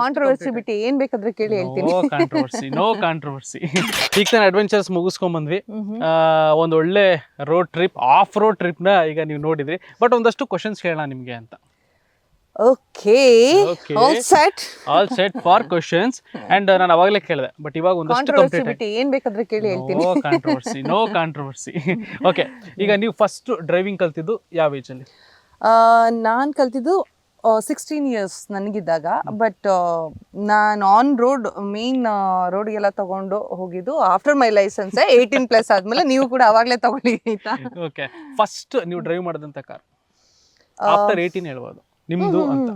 Controversy ಬಿಟ್ಟು ಏನ್ ಬೇಕಾದ್ರೆ ಕೇಳಿ ಹೇಳ್ತೀನಿ. No controversy. ಈಗ ತಾನೆ ಅಡ್ವೆಂಚರ್ಸ್ ಮುಗಿಸ್ಕೊಂಡ್ ಬಂದ್ವಿ. ಒಂದ್ ಒಳ್ಳೆ road trip, off road trip ನ ಈಗ ನೀವು ನೋಡಿದ್ರಿ. ಬಟ್ ಒಂದಷ್ಟು ಕ್ವಶನ್ಸ್ ಕೇಳೋಣ ನಿಮ್ಗೆ ಅಂತ. Okay, all set for questions. And ನಾನು ಅವಾಗಲೇ ಕೇಳಿದೆ, ಬಟ್ ಇವಾಗ ಒಂದಷ್ಟು ಕಂಪ್ಲೀಟ್ ಬಿಟ್ಟು ಏನ್ ಬೇಕಾದ್ರೆ ಕೇಳಿ ಹೇಳ್ತೀನಿ. No controversy. ಓಕೆ, ಈಗ ನೀವು ಫಸ್ಟ್ ಡ್ರೈವಿಂಗ್ ಕಲ್ತಿದ್ದು ಯಾವ ಏಜ್ ಅಲ್ಲಿ? ನಾನ್ ಕಲ್ತಿದ್ದು 16 years ನನಗಿದ್ದಾಗ. ಬಟ್ ನಾನು ಆನ್ ರೋಡ್ ಮೇನ್ ರೋಡ್ಗೆಲ್ಲ ತಗೊಂಡು ಹೋಗಿದ್ದು ಆಫ್ಟರ್ ಮೈ ಲೈಸೆನ್ಸ್ 18+ ಆದ್ಮೇಲೆ. ನೀವು ಕೂಡ ಅವಾಗ್ಲೇ ತಗೊಳ್ಳಿ ಆಯ್ತಾ? ಓಕೆ, ಫಸ್ಟ್ ನೀವು ಡ್ರೈವ್ ಮಾಡಿದಂತ ಕಾರ್ ಆಫ್ಟರ್ 18 ಹೇಳ್ಬೋದು ನಿಮ್ದು ಅಂತ?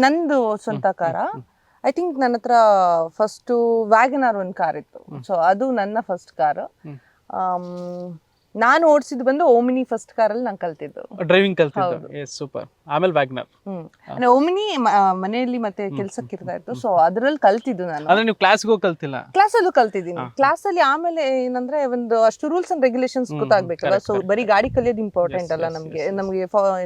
ನಂದು ಸ್ವಂತ ಕಾರ. ಐ ಥಿಂಕ್ ನನ್ನ ಹತ್ರ ಫಸ್ಟ್ ವ್ಯಾಗನಾರ್ ಒಂದು ಕಾರ್ ಇತ್ತು. ಸೊ ಅದು ನನ್ನ ಫಸ್ಟ್ ಕಾರ್. ನಾನು ಓಡಿಸಿದ್ದು ಬಂದು ಓಮಿನಿ ಫಸ್ಟ್ ಕಾರಲ್ಲಿ ನಾನು ಕಲ್ತಿದ್ದು ಡ್ರೈವಿಂಗ್ ಕಲ್ತಿದ್ದು. ಸೂಪರ್. ಆಮೇಲೆ ವ್ಯಾಗನರ್. ಓಮಿನಿ ಮನೆಯಲ್ಲಿ ಮತ್ತೆ ಕೆಲ್ಸಕ್ಕೆ ಇರ್ತಾ ಇತ್ತು. ಸೊ ಅದ್ರಲ್ಲಿ ಕಲ್ತಿದ್ದು ನಾನು. ಅಂದ್ರೆ ನೀವು ಕ್ಲಾಸ್ಗೆ ಹೋಗಿ ಕಲ್ತಿಲ್ಲ? ಕ್ಲಾಸಲ್ಲೂ ಕಲ್ತಿದ್ದೀನಿ. ಕ್ಲಾಸಲ್ಲಿ ಆಮೇಲೆ ಏನಂದ್ರೆ ಒಂದು ಅಷ್ಟು ರೂಲ್ಸ್ ಅಂಡ್ ರೆಗ್ಯುಲೇಷನ್ಸ್ ಗೊತ್ತಾಗ್ಬೇಕಲ್ಲ. ಸೊ ಬರೀ ಗಾಡಿ ಕಲಿಯೋದು ಇಂಪಾರ್ಟೆಂಟ್ ಅಲ್ಲ ನಮ್ಗೆ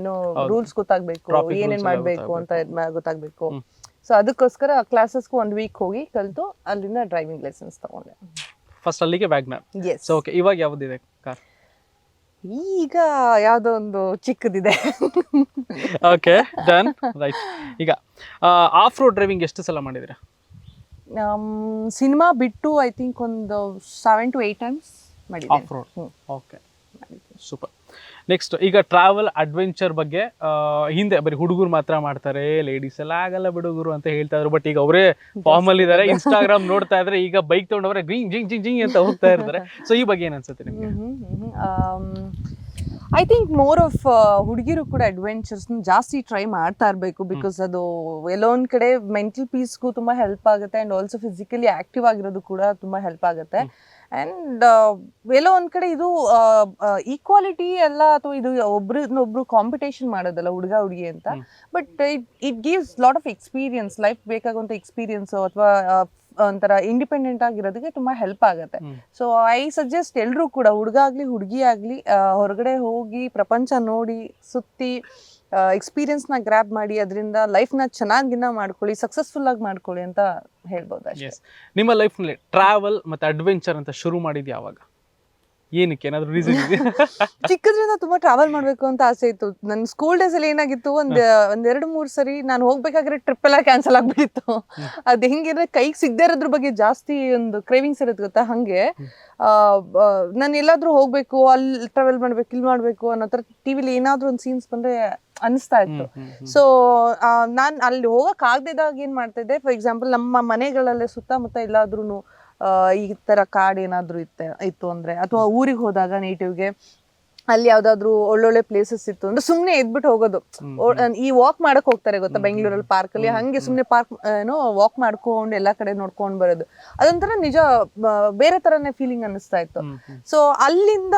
ಏನು ರೂಲ್ಸ್ ಗೊತ್ತಾಗ್ಬೇಕು, ಏನೇನ್ ಮಾಡ್ಬೇಕು ಅಂತ ಗೊತ್ತಾಗ್ಬೇಕು. ಸೊ ಅದಕ್ಕೋಸ್ಕರ ಕ್ಲಾಸಸ್ಗೂ 1 week ಹೋಗಿ ಕಲ್ತು ಅಲ್ಲಿಂದ ಡ್ರೈವಿಂಗ್ ಲೈಸೆನ್ಸ್ ತಗೊಂಡೆ. ಫಸ್ಟ್ ಅಲ್ಲಿಗೆ ವ್ಯಾಗನರ್. ಸೊ ಓಕೆ, ಇವಾಗ ಯಾವ್ದಿದೆ ಕಾರ್? ಈಗ ಯಾವ್ದೋ ಒಂದು ಚಿಕ್ಕದಿದೆ. Okay, done. ರೈಟ್. ಈಗ ಆಫ್ ರೋಡ್ ಡ್ರೈವಿಂಗ್ ಎಷ್ಟು ಸಲ ಮಾಡಿದಿರಾ? ಸಿನಿಮಾ ಬಿಟ್ಟು ಐ ಥಿಂಕ್ ಒಂದು 7 to 8 times ಮಾಡಿದ್ದೀನಿ off road. Okay, super. Next, ಈಗ ಟ್ರಾವೆಲ್ ಅಡ್ವೆಂಚರ್ ಬಗ್ಗೆ ಹಿಂದೆ ಬರೀ ಹುಡುಗರು ಮಾತ್ರ ಮಾಡ್ತಾರೆ, ಲೇಡೀಸ್ ಎಲ್ಲ ಆಗಲ್ಲ ಬಿಡುಗರು ಅಂತ ಹೇಳ್ತಾ ಇದ್ರು. ಬಟ್ ಈಗ ಅವರೇ ಫಾರ್ಮ್ ಅಲ್ಲಿ ಇದಾರೆ. ಇನ್ಸ್ಟಾಗ್ರಾಮ್ ನೋಡ್ತಾ ಇದ್ರೆ ಈಗ ಬೈಕ್ ತಗೊಂಡವ್ರೆ ಜಿಂಗ್ ಜಿಂಗ್ ಜಿಂಗ್ ಜಿಂಗ್ ಅಂತ ಹೋಗ್ತಾ ಇರ್ತಾರೆ. ಸೊ ಈ ಬಗ್ಗೆ ಏನ್ ಅನ್ಸುತ್ತೆ ನಿಮ್ಗೆ? ಐ ಥಿಂಕ್ ಮೋರ್ ಆಫ್ ಹುಡುಗಿರು ಕೂಡ ಅಡ್ವೆಂಚರ್ಸ್ ಜಾಸ್ತಿ ಟ್ರೈ ಮಾಡ್ತಾ ಇರಬೇಕು. ಬಿಕಾಸ್ ಅದು ಎಲ್ಲೋ ಒಂದ್ ಕಡೆ ಮೆಂಟಲ್ ಪೀಸ್ಗೂ ತುಂಬಾ ಹೆಲ್ಪ್ ಆಗುತ್ತೆ. ಅಂಡ್ ಆಲ್ಸೋ ಫಿಸಿಕಲಿ ಆಕ್ಟಿವ್ ಆಗಿರೋದು ಕೂಡ ತುಂಬಾ ಹೆಲ್ಪ್ ಆಗುತ್ತೆ. ಅಂಡ್ ಎಲ್ಲೋ ಒಂದ್ ಕಡೆ ಇದು ಈಕ್ವಾಲಿಟಿ ಅಲ್ಲ, ಅಥವಾ ಇದು ಒಬ್ರು ಕಾಂಪಿಟೇಷನ್ ಮಾಡೋದಲ್ಲ ಹುಡುಗ ಹುಡುಗಿ ಅಂತ. But it gives lot of experience. Life ಬೇಕಾಗುವಂತ ಎಕ್ಸ್ಪೀರಿಯನ್ಸ್ ಅಥವಾ ಒಂಥರ ಇಂಡಿಪೆಂಡೆಂಟ್ ಆಗಿರೋದಕ್ಕೆ ತುಂಬಾ ಹೆಲ್ಪ್ ಆಗುತ್ತೆ. ಸೊ ಐ ಸಜೆಸ್ಟ್ ಎಲ್ರೂ ಕೂಡ, ಹುಡುಗ ಆಗ್ಲಿ ಹುಡುಗಿ ಆಗ್ಲಿ, ಹೊರಗಡೆ ಹೋಗಿ ಪ್ರಪಂಚ ನೋಡಿ ಸುತ್ತಿ ಎಕ್ಸ್ಪೀರಿಯನ್ಸ್ ನ ಗ್ರ್ಯಾಬ್ ಮಾಡಿ ಅದರಿಂದ ಲೈಫ್ ನ ಚೆನ್ನಾಗಿನ ಮಾಡ್ಕೊಳ್ಳಿ, ಸಕ್ಸಸ್ಫುಲ್ ಆಗಿ ಮಾಡ್ಕೊಳ್ಳಿ ಅಂತ ಹೇಳ್ಬೋದು ಅಷ್ಟೇ. ನಿಮ್ಮ ಲೈಫ್ ನಲ್ಲಿ ಟ್ರಾವೆಲ್ ಮತ್ತೆ ಅಡ್ವೆಂಚರ್ ಅಂತ ಶುರು ಮಾಡಿದ್ ಯಾವಾಗ? ಏನಕ್ಕೆ, ಏನಾದ್ರು ರೀಸನ್ ಇದೆ? ಚಿಕ್ಕದ್ರಿಂದ ತುಂಬಾ ಟ್ರಾವೆಲ್ ಮಾಡ್ಬೇಕು ಅಂತ ಆಸೆ ಇತ್ತು. ನನ್ನ ಸ್ಕೂಲ್ ಡೇಸ್ ಅಲ್ಲಿ ಏನಾಗಿತ್ತು, ಒಂದ್ 2-3 ಸರಿ ನಾನು ಹೋಗ್ಬೇಕಾದ್ರೆ ಟ್ರಿಪ್ ಎಲ್ಲ ಕ್ಯಾನ್ಸಲ್ ಆಗ್ಬಿಟ್ಟಿತ್ತು. ಅದ್ ಹೆಂಗಿದ್ರೆ ಕೈಗೆ ಸಿಗದೆ ಇರೋದ್ರ ಬಗ್ಗೆ ಜಾಸ್ತಿ ಒಂದು ಕ್ರೇವಿಂಗ್ಸ್ ಇರುತ್ತೆ ಗೊತ್ತಾ. ಹಂಗೆ ನಾನು ಎಲ್ಲಾದ್ರೂ ಹೋಗ್ಬೇಕು, ಅಲ್ಲಿ ಟ್ರಾವೆಲ್ ಮಾಡ್ಬೇಕು, ಇಲ್ಲಿ ಮಾಡ್ಬೇಕು ಅನ್ನೋ ತರ ಟಿವಿಲಿ ಏನಾದ್ರು ಒಂದು ಸೀನ್ಸ್ ಬಂದ್ರೆ ಅನಿಸ್ತಾ ಇತ್ತು. ಸೊ ನಾನ್ ಅಲ್ಲಿ ಹೋಗಕ್ ಆಗದಿದ್ದಾಗ ಏನ್ ಮಾಡ್ತಾ ಇದ್ದೆ, ಫಾರ್ ಎಕ್ಸಾಂಪಲ್ ನಮ್ಮ ಮನೆಗಳಲ್ಲೇ ಸುತ್ತಮುತ್ತ ಎಲ್ಲಾದ್ರೂ ಈ ತರ ಕಾಡ್ ಏನಾದ್ರು ಇತ್ತು ಅಂದ್ರೆ, ಅಥವಾ ಊರಿಗೆ ಹೋದಾಗ ನೇಟಿವ್ಗೆ ಅಲ್ಲಿ ಯಾವ್ದಾದ್ರು ಒಳ್ಳೊಳ್ಳೆ ಪ್ಲೇಸಸ್ ಇತ್ತು ಅಂದ್ರೆ ಸುಮ್ನೆ ಎದ್ಬಿಟ್ಟು ಹೋಗೋದು. ಈ ವಾಕ್ ಮಾಡಕ್ ಹೋಗ್ತಾರೆ ಗೊತ್ತಾ ಬೆಂಗಳೂರಲ್ಲಿ ಪಾರ್ಕ್ ಅಲ್ಲಿ, ಹಂಗೆ ಸುಮ್ನೆ ಪಾರ್ಕ್ ವಾಕ್ ಮಾಡ್ಕೊಂಡು ಎಲ್ಲಾ ಕಡೆ ನೋಡ್ಕೊಂಡ್ ಬರೋದು. ಅದೊಂಥರ ನಿಜ ಬೇರೆ ತರನೇ ಫೀಲಿಂಗ್ ಅನಿಸ್ತಾ ಇತ್ತು. ಸೊ ಅಲ್ಲಿಂದ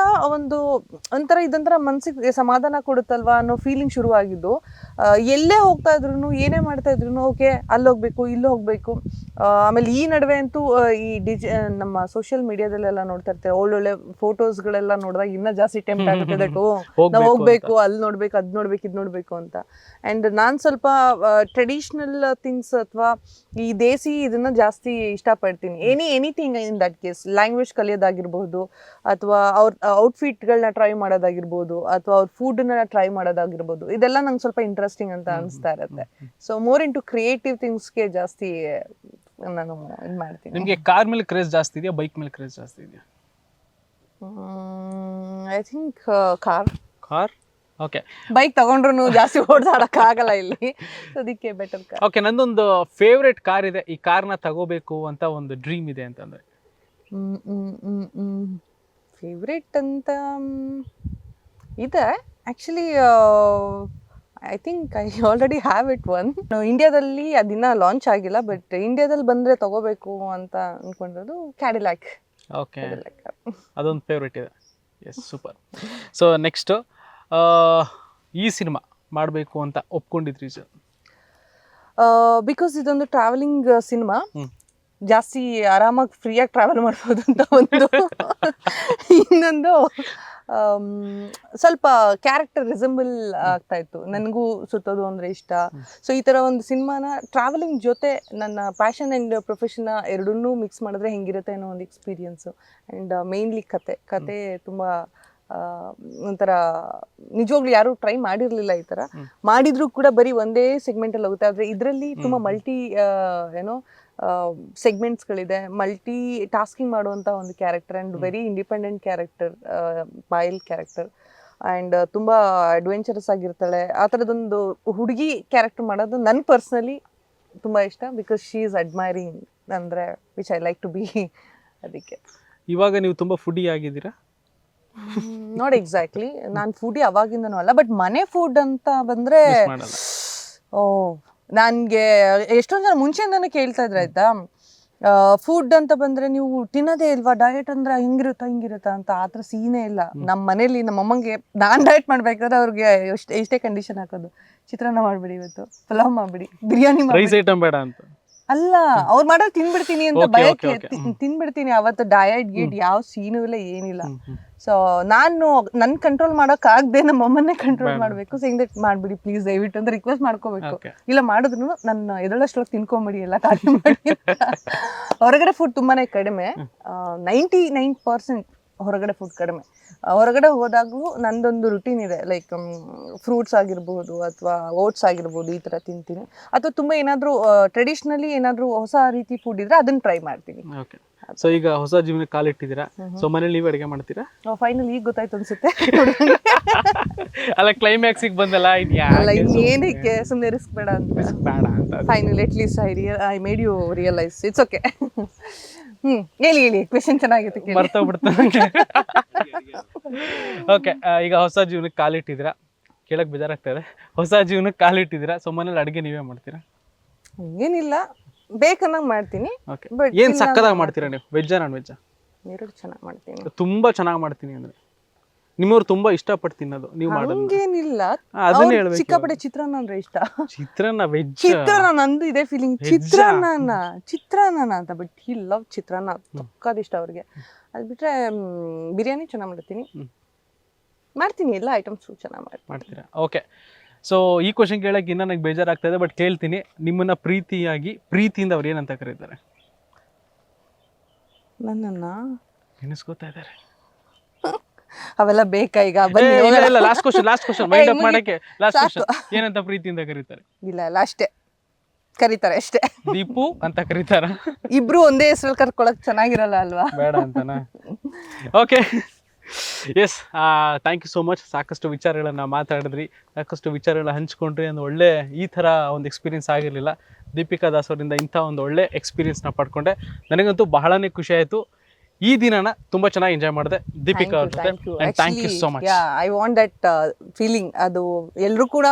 ಒಂಥರ ಇದೊಂಥರ ಮನ್ಸಿಗೆ ಸಮಾಧಾನ ಕೊಡುತ್ತಲ್ವಾ ಅನ್ನೋ ಫೀಲಿಂಗ್ ಶುರುವಾಗಿದ್ದು. ಎಲ್ಲೇ ಹೋಗ್ತಾ ಇದ್ರು, ಏನೇ ಮಾಡ್ತಾ ಇದ್ರು, ಓಕೆ ಅಲ್ಲಿ ಹೋಗ್ಬೇಕು, ಇಲ್ಲಿ ಹೋಗ್ಬೇಕು. ಆಮೇಲೆ ಈ ನಡುವೆ ಅಂತೂ ಈ ನಮ್ಮ ಸೋಷಿಯಲ್ ಮೀಡಿಯಾದಲ್ಲೆಲ್ಲ ನೋಡ್ತಾ ಇರ್ತೇವೆ, ಒಳ್ಳೊಳ್ಳೆ ಫೋಟೋಸ್ಗಳೆಲ್ಲ ನೋಡಿದಾಗ ಇನ್ನ ಜಾಸ್ತಿ ಟೆಂಪ್ಟ್ ಆಗುತ್ತೆ ದಟ್ ನಾವು ಹೋಗ್ಬೇಕು, ಅಲ್ಲಿ ನೋಡ್ಬೇಕು, ಅದ್ ನೋಡ್ಬೇಕು, ಇದ್ ನೋಡ್ಬೇಕು ಅಂತ. ಅಂಡ್ ನಾನ್ ಸ್ವಲ್ಪ ಟ್ರೆಡಿಷನಲ್ ಥಿಂಗ್ಸ್ ಅಥವಾ ಈ ದೇಸಿ ಇದನ್ನ ಜಾಸ್ತಿ ಇಷ್ಟಪಡ್ತೀನಿ. Anything in that case, language ಕಲಿಯೋದಾಗಿರ್ಬಹುದು, ಅಥವಾ ಅವ್ರ ಔಟ್ಫಿಟ್ಗಳನ್ನ ಟ್ರೈ ಮಾಡೋದಾಗಿರ್ಬೋದು, ಅಥವಾ ಅವ್ರ ಫುಡ್ನ ಟ್ರೈ ಮಾಡೋದಾಗಿರ್ಬೋದು, ಇದೆಲ್ಲ ನಂಗೆ ಸ್ವಲ್ಪ ಇಂಟ್ರೆಸ್ಟಿಂಗ್ ಅಂತ ಅನಿಸ್ತಾ ಇರುತ್ತೆ. So more into creative ಥಿಂಗ್ಸ್ಗೆ ಜಾಸ್ತಿ ನಾನು ಇದು ಮಾಡ್ತೀನಿ. ನಿಮಗೆ ಕಾರ್ ಮೇಲೆ ಕ್ರೇಜ್ ಜಾಸ್ತಿ ಇದೆಯಾ, ಬೈಕ್ ಮೇಲೆ ಕ್ರೇಜ್ ಜಾಸ್ತಿ ಇದೆಯಾ? I think car. Okay, bike ತಗೊಂಡ್ರು ಜಾಸ್ತಿ ಓಡಾಡಕ್ ಆಗಲ್ಲ ಇಲ್ಲಿ, ಅದಕ್ಕೆ ಬೆಟರ್ ಕಾರ್. ಓಕೆ, ನಂದೊಂದು ಫೇವ್ರೆಟ್ ಕಾರ್ ಇದೆ, ಈ ಕಾರ್ನ ತಗೋಬೇಕು ಅಂತ ಒಂದು ಡ್ರೀಮ್ ಇದೆ ಅಂತಂದ್ರೆ? ಫೇವ್ರೆಟ್ ಅಂತ ಇದೆ actually. I think I already have it one. ಇಂಡಿಯಾದಲ್ಲಿ ಅದಿನ್ನ ಲಾಂಚ್ ಆಗಿಲ್ಲ, ಬಟ್ ಇಂಡಿಯಾದಲ್ಲಿ ಬಂದ್ರೆ ತಗೋಬೇಕು ಅಂತ ಅನ್ಕೊಂಡಿರೋದು ಕ್ಯಾಡಿಲಾಕ್. ಓಕೆ, ಅದೊಂದು ಫೇವ್ರೆಟ್ ಇದೆ. Yes, super. ಸೊ ನೆಕ್ಸ್ಟ್, ಈ ಸಿನಿಮಾ ಮಾಡಬೇಕು ಅಂತ ಒಪ್ಕೊಂಡಿದ್ರಿ ರೀಸನ್? ಬಿಕಾಸ್ ಇದೊಂದು ಟ್ರಾವೆಲಿಂಗ್ ಸಿನಿಮಾ, ಜಾಸ್ತಿ ಆರಾಮಾಗಿ ಫ್ರೀಯಾಗಿ ಟ್ರಾವೆಲ್ ಮಾಡ್ಬೋದು ಅಂತ ಒಂದು. ಇನ್ನೊಂದು ಸ್ವಲ್ಪ ಕ್ಯಾರೆಕ್ಟರ್ ರಿಸೆಂಬಲ್ ಆಗ್ತಾ ಇತ್ತು. ನನಗೂ ಸುತ್ತೋದು ಅಂದರೆ ಇಷ್ಟ. ಸೊ ಈ ಥರ ಒಂದು ಸಿನಿಮಾನ ಟ್ರಾವೆಲಿಂಗ್ ಜೊತೆ ನನ್ನ ಪ್ಯಾಷನ್ ಆ್ಯಂಡ್ ಪ್ರೊಫೆಷನ್ನ ಎರಡನ್ನೂ ಮಿಕ್ಸ್ ಮಾಡಿದ್ರೆ ಹೆಂಗಿರುತ್ತೆ ಅನ್ನೋ ಒಂದು ಎಕ್ಸ್ಪೀರಿಯನ್ಸು. ಆ್ಯಂಡ್ ಮೇಯ್ನ್ಲಿ ಕತೆ ತುಂಬ ಒಂಥರ ನಿಜವಾಗ್ಲೂ ಯಾರು ಟ್ರೈ ಮಾಡಿರಲಿಲ್ಲ ಈ ಥರ. ಮಾಡಿದ್ರು ಕೂಡ ಬರೀ ಒಂದೇ ಸೆಗ್ಮೆಂಟಲ್ಲಿ ಹೋಗುತ್ತೆ. ಆದರೆ ಇದರಲ್ಲಿ ತುಂಬ ಮಲ್ಟಿ ಏನೋ ಸೆಗ್ಮೆಂಟ್ಸ್ಗಳಿದೆ, ಮಲ್ಟಿ ಟಾಸ್ಕಿಂಗ್ ಮಾಡುವಂಥ ಒಂದು character and very independent character Payal character. And ತುಂಬ ಅಡ್ವೆಂಚರಸ್ ಆಗಿರ್ತಾಳೆ. ಆ ಥರದೊಂದು ಹುಡುಗಿ ಕ್ಯಾರೆಕ್ಟರ್ ಮಾಡೋದು ನನ್ನ ಪರ್ಸ್ನಲಿ ತುಂಬ ಇಷ್ಟ. ಬಿಕಾಸ್ ಶಿ ಈಸ್ ಅಡ್ಮೈರಿಂಗ್ ಅಂದರೆ which I like to be. ಅದಕ್ಕೆ ಇವಾಗ ನೀವು ತುಂಬ ಫುಡಿ ಆಗಿದ್ದೀರಾ? ನಾಟ್ ಎಕ್ಸಾಕ್ಟ್ಲಿ, ನಾನು ಫುಡಿ ಅವಾಗಿಂದನೂ ಅಲ್ಲ. ಬಟ್ ಮನೆ ಫುಡ್ ಅಂತ ಬಂದರೆ ನನಗೆ ಎಷ್ಟೊಂದು ಜನ ಮುಂಚೆಯಿಂದನೂ ಕೇಳ್ತಾ ಇದ್ರು ಆಯ್ತಾ, ಫುಡ್ ಅಂತ ಬಂದರೆ ನೀವು ತಿನ್ನೋದೇ ಇಲ್ವಾ, ಡಯಟ್ ಅಂದ್ರೆ ಹಿಂಗಿರುತ್ತಾ ಅಂತ. ಆ ಥರ ಸೀನೇ ಇಲ್ಲ. ನಮ್ಮ ಮನೇಲಿ ನಮ್ಮ ಅಮ್ಮಂಗೆ ನಾನು ಡಯಟ್ ಮಾಡಬೇಕಾದ್ರೆ ಅವ್ರಿಗೆ ಎಷ್ಟೇ ಕಂಡೀಷನ್ ಹಾಕೋದು, ಚಿತ್ರಾನ್ನ ಮಾಡಿಬಿಡಿ, ಇವತ್ತು ಪಲಾವ್ ಮಾಡಿಬಿಡಿ, ಬಿರಿಯಾನಿ ರೈಸ್ ಐಟಮ್ ಬೇಡ ಅಂತ ಅಲ್ಲ, ಅವ್ರು ಮಾಡೋದು ತಿನ್ಬಿಡ್ತೀನಿ ಅಂತ ಭಯಕ್ಕೆ ತಿನ್ಬಿಡ್ತೀನಿ. ಅವತ್ತು ಡಯಟ್ ಗೀಟ್ ಯಾವ ಸೀನು ಇಲ್ಲ, ಏನಿಲ್ಲ. ಸೊ ನಾನು ನನ್ನ ಕಂಟ್ರೋಲ್ ಮಾಡೋಕೆ ಆಗದೆ ನಮ್ಮ ಅಮ್ಮನ್ನೇ ಕಂಟ್ರೋಲ್ ಮಾಡಬೇಕು. ಸೊ ಹಿಂಗೆ ಮಾಡಿಬಿಡಿ ಪ್ಲೀಸ್ ದಯವಿಟ್ಟು ಅಂತ ರಿಕ್ವೆಸ್ಟ್ ಮಾಡ್ಕೋಬೇಕು. ಇಲ್ಲ ಮಾಡಿದ್ರು ನನ್ನ ಎದಳಷ್ಟೊಳಗೆ ತಿನ್ಕೊಂಬಿಡಿ ಎಲ್ಲ ಖಾಲಿ ಮಾಡಿ. ಹೊರಗಡೆ ಫುಡ್ ತುಂಬಾನೇ ಕಡಿಮೆ, 99% ಹೊರಗಡೆ ಫುಡ್ ಕಡಿಮೆ. ಹೊರಗಡೆ ಹೋದಾಗಲೂ ನಂದೊಂದು ರುಟೀನ್ ಇದೆ, ಲೈಕ್ ಫ್ರೂಟ್ಸ್ ಆಗಿರ್ಬೋದು ಅಥವಾ ಓಟ್ಸ್ ಆಗಿರ್ಬೋದು, ಈ ಥರ ತಿಂತೀನಿ. ಅಥವಾ ತುಂಬ ಏನಾದರೂ ಟ್ರೆಡಿಷ್ನಲಿ ಏನಾದರೂ ಹೊಸ ರೀತಿ ಫುಡ್ ಇದ್ರೆ ಅದನ್ನ ಟ್ರೈ ಮಾಡ್ತೀನಿ. ಓಕೆ. ಸೊ ಈಗ ಹೊಸ ಜೀವನಕ್ಕೆ ಕಾಲಿಟ್ಟಿದ್ದೀರಾ. ಸೊ ಮನೇಲಿ ನೀವು ಅಡುಗೆ ಮಾಡ್ತೀರಾ? ಫೈನಲ್ ಈಗ ಗೊತ್ತಾಯ್ತು ಅನ್ಸುತ್ತೆ. ಅಲ್ಲ ಕ್ಲೈಮ್ಯಾಕ್ಸಿಗೆ ಬಂದಲ್ಲ, ಅಲ್ಲ ಇನ್ನೇನಕ್ಕೆ ಸುಮ್ಮನೆ ರಿಸ್ಕ್ ಬೇಡ ಅಂತ final at least I made you realise it's okay. ಹೇಳಿ ಕ್ವೆಶ್ಚನ್ ಚೆನ್ನಾಗಿತ್ತು, ಮರ್ತೋಗ್ಬಿಡ್ತಾನೆ. ಓಕೆ, ಈಗ ಹೊಸ ಜೀವನಕ್ಕೆ ಕಾಲಿಟ್ಟಿದ್ದೀರಾ, ಕೇಳಕ್ ಬೇಜಾರಾಗ್ತಾ ಇದೆ. ಹೊಸ ಜೀವನಕ್ಕೆ ಕಾಲಿಟ್ಟಿದ್ದೀರಾ. ಸೊ ಮನೇಲಿ ಅಡುಗೆ ನೀವೇ ಮಾಡ್ತೀರಾ? ಏನಿಲ್ಲ, ಬೇಕನ್ನಂಗೆ ಮಾಡ್ತೀನಿ. ಬಟ್ ಏನ್ ಸಕ್ಕದಾಗಿ ಮಾಡ್ತೀರಾ ನೀವು? ವೆಜ್ಜಾ ನಾನ್ ವೆಜ್ಜಾ? ಎರಡು ಚೆನ್ನಾಗಿ ಮಾಡ್ತೀನಿ. ತುಂಬಾ ಚೆನ್ನಾಗಿ ಮಾಡ್ತೀನಿ ಅಂದ್ರೆ ನಿಮ್ಮವ್ರು ತುಂಬಾ ಇಷ್ಟಪಟ್ಟು ತಿನ್ನೋದು ನೀವು ಮಾಡೋದು? ಹಂಗೇನಿಲ್ಲ, ಅದನ್ನ ಹೇಳ್ಬೇಕು. ಸಿಕ್ಕಾಪಟ್ಟೆ ಚಿತ್ರಾನ್ನ ಅಂದ್ರೆ ಇಷ್ಟ. ಚಿತ್ರಾನ್ನ ವೆಜ್? ಚಿತ್ರಾನ್ನ ನಂದು ಇದೆ ಫೀಲಿಂಗ್, ಚಿತ್ರಾನ್ನ ಅಂತ. ಬಟ್ ಹಿ ಲವ್ ಚಿತ್ರಾನ್ನ, ತಕ್ಕಾದ ಇಷ್ಟ ಅವ್ರಿಗೆ. ಅದು ಬಿಟ್ರೆ ಬಿರಿಯಾನಿ ಚೆನ್ನಾಗಿ ಮಾಡ್ತೀನಿ, ಎಲ್ಲ ಐಟಮ್ಸು ಚೆನ್ನಾಗಿ ಮಾಡ್ತೀರಾ? ಓಕೆ. ಸೊ ಈ ಕ್ವಶನ್ ಕೇಳಕ್ಕೆ ಇನ್ನ ನನಗೆ ಬೇಜಾರಾಗ್ತಾ ಇದೆ, ಬಟ್ ಕೇಳ್ತೀನಿ. ನಿಮ್ಮನ್ನ ಪ್ರೀತಿಯಿಂದ ಅವ್ರು ಏನಂತ ಕರೀತಾರೆ? ನನ್ನನ್ನ ನೆನೆಸ್ಕೋತಾ ಇದ್ದಾರೆ. ಅವೆಲ್ಲ ಬೇಕಾ ಈಗ? ಇಲ್ಲ, ಲಾಸ್ಟ್ ಕ್ವಶನ್ ಮೈಂಡ್ ಅಪ್ ಮಾಡಕ್ಕೆ. ಲಾಸ್ಟ್ ಕ್ವಶನ್, ಏನಂತ ಪ್ರೀತಿಯಿಂದ ಕರೀತಾರೆ? ಇಲ್ಲ ಅಷ್ಟೇ ಕರೀತಾರೆ ಅಷ್ಟೇ. ದೀಪು ಅಂತ ಕರೀತಾರ? ಇಬ್ರು ಒಂದೇ ಹೆಸರಲ್ಲಿ ಕರ್ಕೊಳಕ್ ಚೆನ್ನಾಗಿರಲ್ಲ ಅಲ್ವಾ? ಬೇಡ ಅಂತನಾ? Okay, yes, thank you so much. ಸಾಕಷ್ಟು ವಿಚಾರಗಳನ್ನ ಮಾತಾಡಿದ್ರಿ, ಸಾಕಷ್ಟು ವಿಚಾರಗಳನ್ನ ಹಂಚ್ಕೊಂಡ್ರಿ. ಒಂದು ಒಳ್ಳೆ ಈ ಥರ ಒಂದು ಎಕ್ಸ್ಪೀರಿಯನ್ಸ್ ಆಗಿರಲಿಲ್ಲ. ದೀಪಿಕಾ ದಾಸ್ ಅವರಿಂದ ಇಂಥ ಒಂದು ಒಳ್ಳೆ ಎಕ್ಸ್ಪೀರಿಯನ್ಸ್ನ ಪಡ್ಕೊಂಡೆ. ನನಗಂತೂ ಬಹಳನೇ ಖುಷಿ ಆಯಿತು. ಈ ದಿನನ ತುಂಬಾ ಚೆನ್ನಾಗಿ ಎಂಜಾಯ್ ಮಾಡಿದೆ ದೀಪಿಕಾ ಅವ್ರ ಜೊತೆ. Thank you so much. I want that feeling. ಅದು ಎಲ್ಲರೂ ಕೂಡ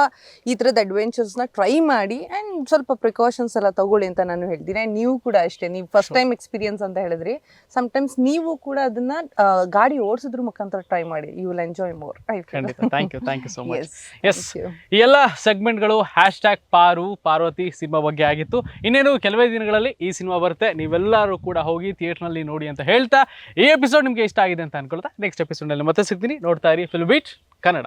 ಈ ಥರದ ಅಡ್ವೆಂಚರ್ಸ್ನ ಟ್ರೈ ಮಾಡಿ ಆ್ಯಂಡ್ ಸ್ವಲ್ಪ ಪ್ರಿಕಾಷನ್ಸ್ ಎಲ್ಲ ತಗೊಳ್ಳಿ ಅಂತ ನಾನು ಹೇಳ್ತೀನಿ. ಆ್ಯಂಡ್ ನೀವು ಕೂಡ ಅಷ್ಟೇ, ನೀವು ಫಸ್ಟ್ ಟೈಮ್ ಎಕ್ಸ್ಪೀರಿಯನ್ಸ್ ಅಂತ ಹೇಳಿದ್ರಿ, ಸಮ್ಟೈಮ್ಸ್ ನೀವು ಕೂಡ ಅದನ್ನ ಗಾಡಿ ಓಡಿಸೋದ್ರ ಮುಖಾಂತರ ಟ್ರೈ ಮಾಡಿ, ಯು ವಿಲ್ ಎಂಜಾಯ್ ಮೋರ್. ಖಂಡಿತ. Thank you so much. Yes, ಈ ಎಲ್ಲ ಸೆಗ್ಮೆಂಟ್ಗಳು #ಪಾರ್ವತಿ ಸಿನಿಮಾ ಬಗ್ಗೆ ಆಗಿತ್ತು. ಇನ್ನೇನು ಕೆಲವೇ ದಿನಗಳಲ್ಲಿ ಈ ಸಿನಿಮಾ ಬರುತ್ತೆ, ನೀವೆಲ್ಲರೂ ಕೂಡ ಹೋಗಿ ಥಿಯೇಟರ್ನಲ್ಲಿ ನೋಡಿ ಅಂತ ಹೇಳ್ತಾ, ಈ ಎಪಿಸೋಡ್ ನಿಮಗೆ ಇಷ್ಟ ಆಗಿದೆ ಅಂತ ಅನ್ಕೊಳ್ತಾ ನೆಕ್ಸ್ಟ್ ಎಪಿಸೋಡ್ನಲ್ಲಿ ಮತ್ತೆ ಸಿಗ್ತೀನಿ. ನೋಡ್ತಾ ಇರಿ ಫಿಲ್ಮ್ ಬೀಟ್ ಕನ್ನಡ.